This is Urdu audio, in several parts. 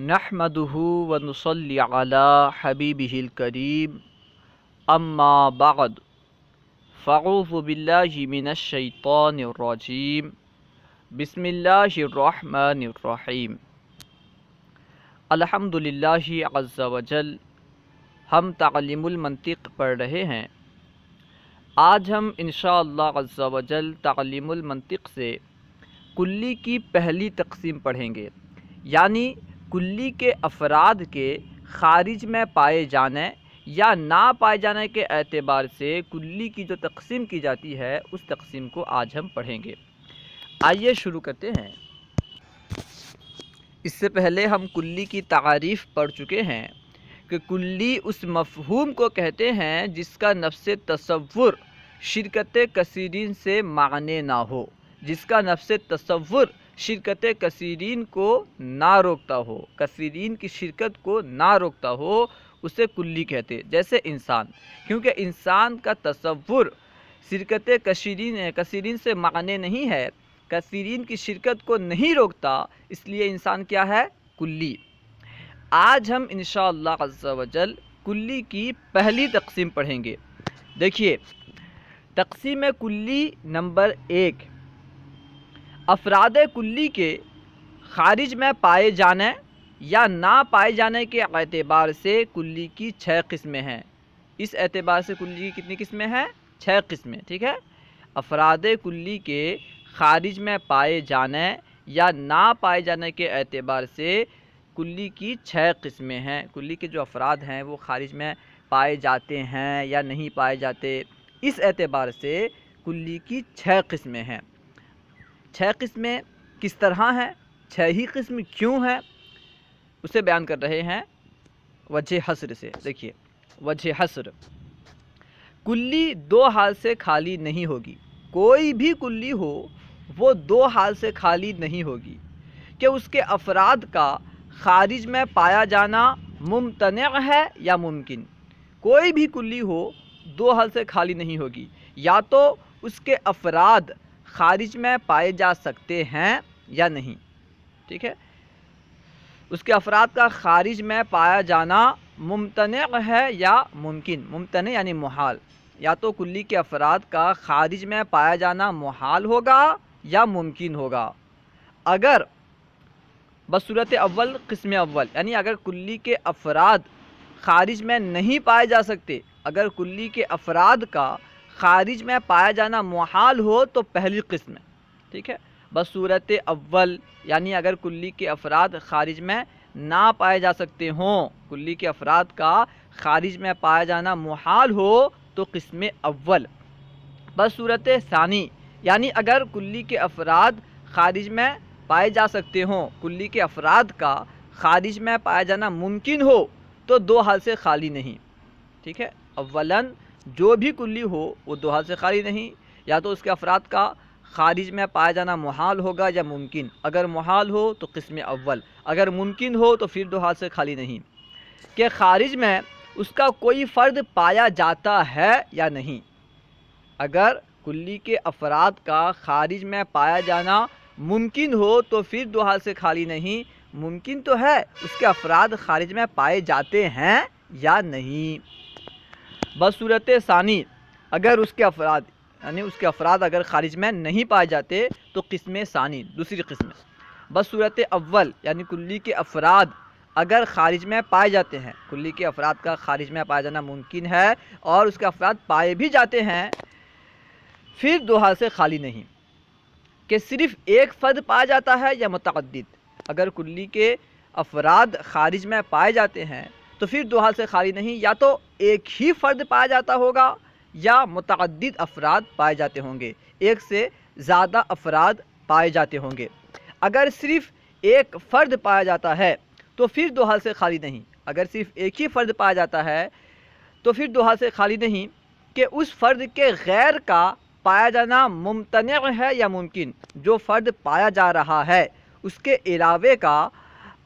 نحمده ونصلي على حبيبه الكريم اما بعد فاعوذ بالله من الشيطان الرجيم بسم الله الرحمن الرحیم الحمد للہ عز وجل۔ ہم تعلیم المنطق پڑھ رہے ہیں۔ آج ہم انشاءاللہ عز وجل تعلیم المنطق سے کلی کی پہلی تقسیم پڑھیں گے، یعنی کلی کے افراد کے خارج میں پائے جانے یا نہ پائے جانے کے اعتبار سے کلی کی جو تقسیم کی جاتی ہے اس تقسیم کو آج ہم پڑھیں گے۔ آئیے شروع کرتے ہیں۔ اس سے پہلے ہم کلی کی تعریف پڑھ چکے ہیں کہ کلی اس مفہوم کو کہتے ہیں جس کا نفس تصور شرکت کثیرین سے معنی نہ ہو، جس کا نفس تصور شرکت کثیرین کو نہ روکتا ہو، کثیرین کی شرکت کو نہ روکتا ہو، اسے کلی کہتے۔ جیسے انسان، کیونکہ انسان کا تصور شرکت کثیرین سے معنی نہیں ہے، کثیرین کی شرکت کو نہیں روکتا، اس لیے انسان کیا ہے؟ کلی۔ آج ہم انشاءاللہ عز وجل کلی کی پہلی تقسیم پڑھیں گے۔ دیکھیے، تقسیم کلی نمبر 1، افراد کلی کے خارج میں پائے جانے یا نہ پائے جانے کے اعتبار سے کلی کی 6 قسمیں ہیں۔ اس اعتبار سے کلی کی کتنی قسمیں ہیں؟ 6 قسمیں، ٹھیک ہے۔ افراد کلی کے خارج میں پائے جانے یا نہ پائے جانے کے اعتبار سے کلی کی 6 قسمیں ہیں۔ کلی کے جو افراد ہیں وہ خارج میں پائے جاتے ہیں یا نہیں پائے جاتے، اس اعتبار سے کلی کی 6 قسمیں ہیں۔ 6 قسمیں کس طرح ہیں، 6 ہی قسم کیوں ہیں، اسے بیان کر رہے ہیں وجہ حصر سے۔ دیکھیے، وجہ حصر، کلی 2 حال سے خالی نہیں ہوگی۔ کوئی بھی کلی ہو وہ 2 حال سے خالی نہیں ہوگی کہ اس کے افراد کا خارج میں پایا جانا ممتنع ہے یا ممکن۔ کوئی بھی کلی ہو 2 حال سے خالی نہیں ہوگی، یا تو اس کے افراد خارج میں پائے جا سکتے ہیں یا نہیں، ٹھیک ہے۔ اس کے افراد کا خارج میں پایا جانا ممتنع ہے یا ممکن۔ ممتنع یعنی محال، یا تو کلی کے افراد کا خارج میں پایا جانا محال ہوگا یا ممکن ہوگا۔ اگر بصورت اول، قسم اول، یعنی اگر کلی کے افراد خارج میں نہیں پائے جا سکتے، اگر کلی کے افراد کا خارج میں پایا جانا محال ہو تو پہلی قسم ہے، ٹھیک ہے۔ بصورت اول یعنی اگر کلی کے افراد خارج میں نہ پائے جا سکتے ہوں، کلی کے افراد کا خارج میں پایا جانا محال ہو تو قسم اول۔ بصورت ثانی یعنی اگر کلی کے افراد خارج میں پائے جا سکتے ہوں، کلی کے افراد کا خارج میں پایا جانا ممکن ہو تو 2 حال سے خالی نہیں، ٹھیک ہے۔ اولاً جو بھی کلی ہو وہ 2 حال سے خالی نہیں، یا تو اس کے افراد کا خارج میں پایا جانا محال ہوگا یا ممکن۔ اگر محال ہو تو قسم اول، اگر ممکن ہو تو پھر 2 حال سے خالی نہیں، کہ خارج میں اس کا کوئی فرد پایا جاتا ہے یا نہیں۔ اگر کلی کے افراد کا خارج میں پایا جانا ممکن ہو تو پھر 2 حال سے خالی نہیں، ممکن تو ہے، اس کے افراد خارج میں پائے جاتے ہیں یا نہیں۔ بصورت ثانی، اگر اس کے افراد یعنی اس کے افراد اگر خارج میں نہیں پائے جاتے تو قسم ثانی، دوسری قسم۔ بصورت اول یعنی کلی کے افراد اگر خارج میں پائے جاتے ہیں، کلی کے افراد کا خارج میں پایا جانا ممکن ہے اور اس کے افراد پائے بھی جاتے ہیں، پھر 2 حال سے خالی نہیں، کہ صرف ایک فرد پایا جاتا ہے یا متعدد۔ اگر کلی کے افراد خارج میں پائے جاتے ہیں تو پھر 2 حال سے خالی نہیں، یا تو ایک ہی فرد پایا جاتا ہوگا یا متعدد افراد پائے جاتے ہوں گے، ایک سے زیادہ افراد پائے جاتے ہوں گے۔ اگر صرف ایک فرد پایا جاتا ہے تو پھر 2 حال سے خالی نہیں، اگر صرف ایک ہی فرد پایا جاتا ہے تو پھر 2 حال سے خالی نہیں، کہ اس فرد کے غیر کا پایا جانا ممتنع ہے یا ممکن۔ جو فرد پایا جا رہا ہے اس کے علاوے کا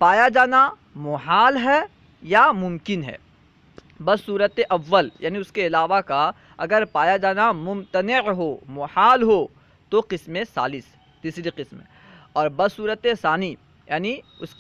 پایا جانا محال ہے یا ممکن ہے۔ بصورت اول یعنی اس کے علاوہ کا اگر پایا جانا ممتنع ہو، محال ہو تو قسم ثالث، تیسری قسم۔ اور بصورت ثانی یعنی اس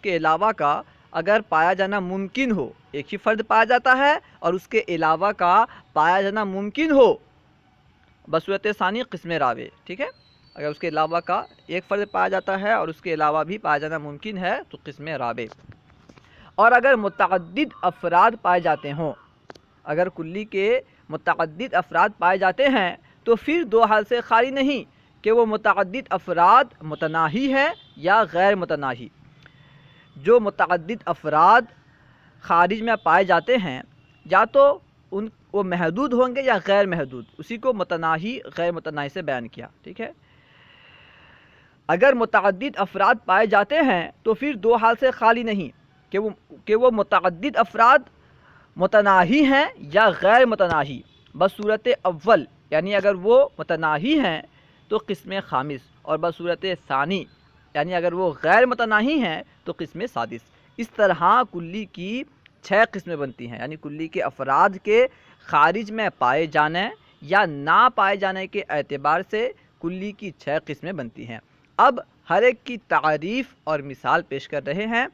کے علاوہ کا اگر پایا جانا ممکن ہو، ایک ہی فرد پایا جاتا ہے اور اس کے علاوہ کا پایا جانا ممکن ہو بصورت ثانی قسم رابع، ٹھیک ہے، اگر اس کے علاوہ کا ایک فرد پایا جاتا ہے اور اس کے علاوہ بھی پایا جانا ممکن ہے تو قسم رابع۔ اور اگر متعدد افراد پائے جاتے ہوں، اگر کلی کے متعدد افراد پائے جاتے ہیں تو پھر دو حال سے خالی نہیں کہ وہ متعدد افراد متناہی ہے یا غیر متناہی۔ جو متعدد افراد خارج میں پائے جاتے ہیں یا تو وہ محدود ہوں گے یا غیر محدود، اسی کو متناہی غیر متناہی سے بیان کیا، ٹھیک ہے۔ اگر متعدد افراد پائے جاتے ہیں تو پھر دو حال سے خالی نہیں کہ وہ متعدد افراد متناہی ہیں یا غیر متناہی۔ بصورت اول یعنی اگر وہ متناہی ہیں تو قسم خامس، اور بصورت ثانی یعنی اگر وہ غیر متناہی ہیں تو قسم سادس۔ اس طرح کلی کی 6 قسمیں بنتی ہیں، یعنی کلی کے افراد کے خارج میں پائے جانے یا نہ پائے جانے کے اعتبار سے کلی کی 6 قسمیں بنتی ہیں۔ اب ہر ایک کی تعریف اور مثال پیش کر رہے ہیں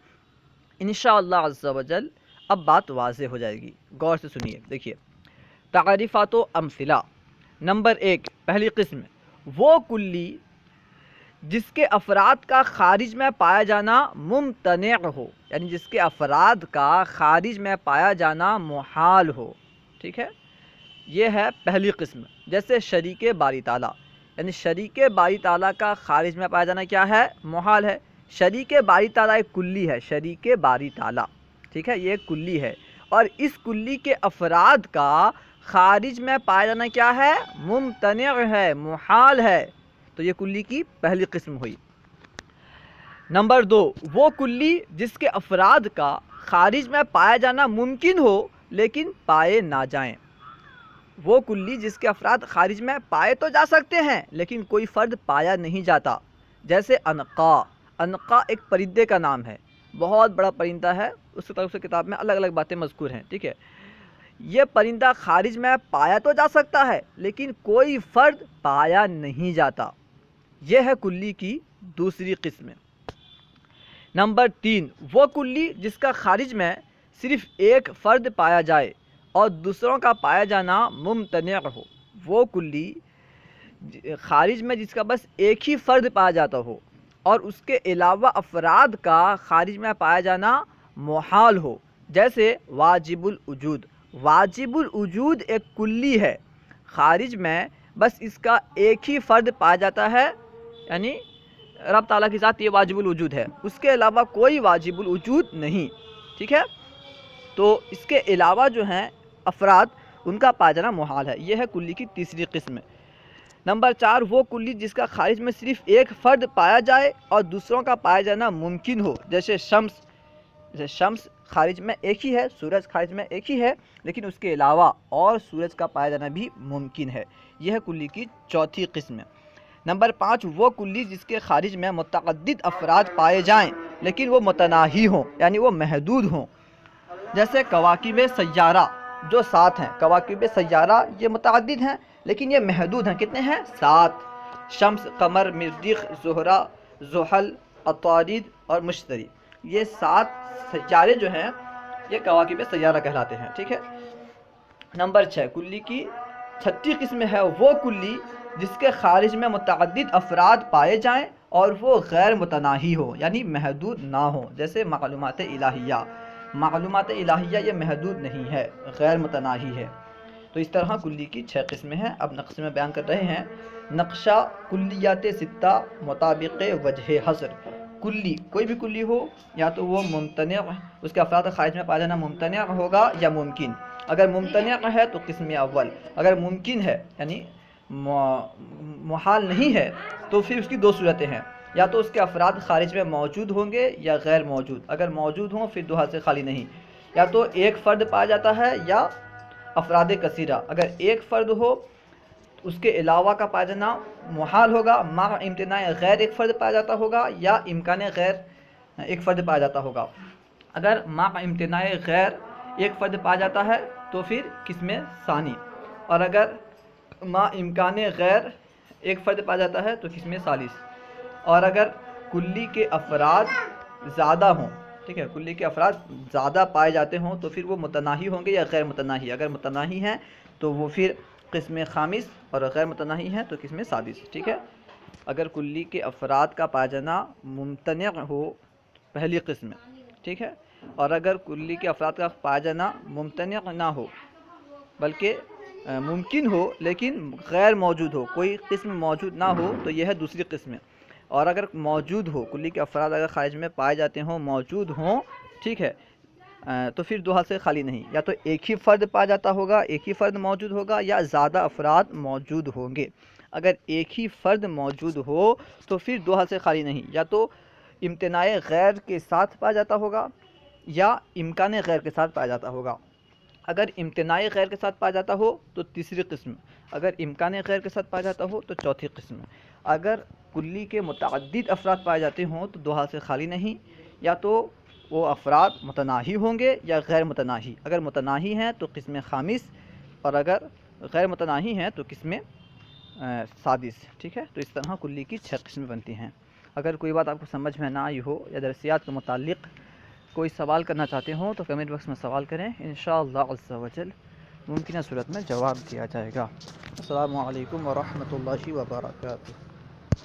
انشاءاللہ عز و جل۔ اب بات واضح ہو جائے گی، غور سے سنیے۔ دیکھیے تعریفات و امثلہ۔ نمبر 1، پہلی قسم وہ کلی جس کے افراد کا خارج میں پایا جانا ممتنع ہو، یعنی جس کے افراد کا خارج میں پایا جانا محال ہو، ٹھیک ہے، یہ ہے پہلی قسم۔ جیسے شریک باری تعالیٰ، یعنی شریک باری تعالیٰ کا خارج میں پایا جانا کیا ہے؟ محال ہے۔ شریک باری تعالیٰ ایک کلی ہے، شریک باری تعالیٰ، ٹھیک ہے، یہ ایک کلی ہے، اور اس کلی کے افراد کا خارج میں پایا جانا کیا ہے؟ ممتنع ہے، محال ہے، تو یہ کلی کی پہلی قسم ہوئی۔ نمبر 2، وہ کلی جس کے افراد کا خارج میں پایا جانا ممکن ہو لیکن پائے نہ جائیں۔ وہ کلی جس کے افراد خارج میں پائے تو جا سکتے ہیں لیکن کوئی فرد پایا نہیں جاتا، جیسے عنقا۔ عنقا ایک پرندے کا نام ہے، بہت بڑا پرندہ ہے، اس کی طرف سے کتاب میں الگ الگ باتیں مذکور ہیں، ٹھیک ہے۔ یہ پرندہ خارج میں پایا تو جا سکتا ہے لیکن کوئی فرد پایا نہیں جاتا، یہ ہے کلی کی دوسری قسم۔ نمبر 3، وہ کلی جس کا خارج میں صرف ایک فرد پایا جائے اور دوسروں کا پایا جانا ممتنع ہو۔ وہ کلی خارج میں جس کا بس ایک ہی فرد پایا جاتا ہو اور اس کے علاوہ افراد کا خارج میں پایا جانا محال ہو، جیسے واجب الوجود۔ واجب الوجود ایک کلی ہے، خارج میں بس اس کا ایک ہی فرد پایا جاتا ہے، یعنی رب تعالیٰ کی ذات یہ واجب الوجود ہے، اس کے علاوہ کوئی واجب الوجود نہیں، ٹھیک ہے۔ تو اس کے علاوہ جو ہیں افراد ان کا پایا جانا محال ہے، یہ ہے کلی کی تیسری قسم۔ نمبر 4، وہ کلی جس کا خارج میں صرف ایک فرد پایا جائے اور دوسروں کا پایا جانا ممکن ہو، جیسے شمس خارج میں ایک ہی ہے، سورج خارج میں ایک ہی ہے لیکن اس کے علاوہ اور سورج کا پایا جانا بھی ممکن ہے، یہ ہے کلی کی چوتھی قسم۔ نمبر 5، وہ کلی جس کے خارج میں متعدد افراد پائے جائیں لیکن وہ متناہی ہوں، یعنی وہ محدود ہوں، جیسے کواکب سیارہ جو 7 ہیں۔ کواکب سیارہ یہ متعدد ہیں لیکن یہ محدود ہیں، کتنے ہیں؟ 7۔ شمس، قمر، مریخ، زہرہ، زحل، عطارد اور مشتری، یہ 7 سیارے جو ہیں یہ کواکب سیارہ کہلاتے ہیں، ٹھیک ہے۔ نمبر 6، کلی کی چھٹی قسم ہے وہ کلی جس کے خارج میں متعدد افراد پائے جائیں اور وہ غیر متناہی ہو، یعنی محدود نہ ہو، جیسے معلومات الہیہ۔ معلومات الہیہ یہ محدود نہیں ہے، غیر متناہی ہے۔ تو اس طرح کلی کی 6 قسمیں ہیں۔ اب نقشے میں بیان کر رہے ہیں۔ نقشہ کلیات 6 مطابق وجہ حصر۔ کلی کوئی بھی کلی ہو یا تو وہ ممتنع، اس کے افراد خارج میں پایا جانا ممتنع ہوگا یا ممکن۔ اگر ممتنع ہے تو قسم اول، اگر ممکن ہے یعنی محال نہیں ہے تو پھر اس کی 2 صورتیں ہیں، یا تو اس کے افراد خارج میں موجود ہوں گے یا غیر موجود۔ اگر موجود ہوں پھر 2 حال سے خالی نہیں، یا تو ایک فرد پایا جاتا ہے یا افراد کثیرہ۔ اگر ایک فرد ہو اس کے علاوہ کا پایا جانا محال ہوگا، مع امتناع غیر ایک فرد پایا جاتا ہوگا یا امکان غیر ایک فرد پایا جاتا ہوگا۔ اگر مع امتناع غیر ایک فرد پایا جاتا ہے تو پھر قسم ثانی، اور اگر مع امکان غیر ایک فرد پایا جاتا ہے تو قسم ثالث، اور اگر کلی کے افراد زیادہ ہوں، ٹھیک ہے، کلی کے افراد زیادہ پائے جاتے ہوں تو پھر وہ متناہی ہوں گے یا غیر متناہی؟ اگر متناہی ہیں تو وہ پھر قسم خامس، اور غیر متناہی ہیں تو قسم سادس، ٹھیک ہے۔ اگر کلی کے افراد کا پایا جانا ممتنع ہو، پہلی قسم، ٹھیک ہے، اور اگر کلی کے افراد کا پایا جانا ممتنع نہ ہو بلکہ ممکن ہو لیکن غیر موجود ہو، کوئی قسم موجود نہ ہو، تو یہ ہے دوسری قسم۔ اور اگر موجود ہو، کلی کے افراد اگر خارج میں پائے جاتے ہوں، موجود ہوں، ٹھیک ہے، تو پھر دو حالت سے خالی نہیں، یا تو ایک ہی فرد پایا جاتا ہوگا، ایک ہی فرد موجود ہوگا، یا زیادہ افراد موجود ہوں گے۔ اگر ایک ہی فرد موجود ہو تو پھر دو حالت سے خالی نہیں، یا تو امتناع غیر کے ساتھ پایا جاتا ہوگا یا امکان غیر کے ساتھ پایا جاتا ہوگا۔ اگر امتناع غیر کے ساتھ پایا جاتا ہو تو تیسری قسم، اگر امکان غیر کے ساتھ پایا جاتا ہو تو چوتھی قسم۔ اگر کلی کے متعدد افراد پائے جاتے ہوں تو دو حالت سے خالی نہیں، یا تو وہ افراد متناہی ہوں گے یا غیر متناہی۔ اگر متناہی ہیں تو قسم خامس، اور اگر غیر متناہی ہیں تو قسم سادس، ٹھیک ہے۔ تو اس طرح کلی کی 6 قسمیں بنتی ہیں۔ اگر کوئی بات آپ کو سمجھ میں نہ آئی ہو یا درسیات کے متعلق کوئی سوال کرنا چاہتے ہوں تو کمنٹ باکس میں سوال کریں، انشاءاللہ عز و جل ممکنہ صورت میں جواب دیا جائے گا۔ السلام علیکم ورحمۃ اللہ وبرکاتہ۔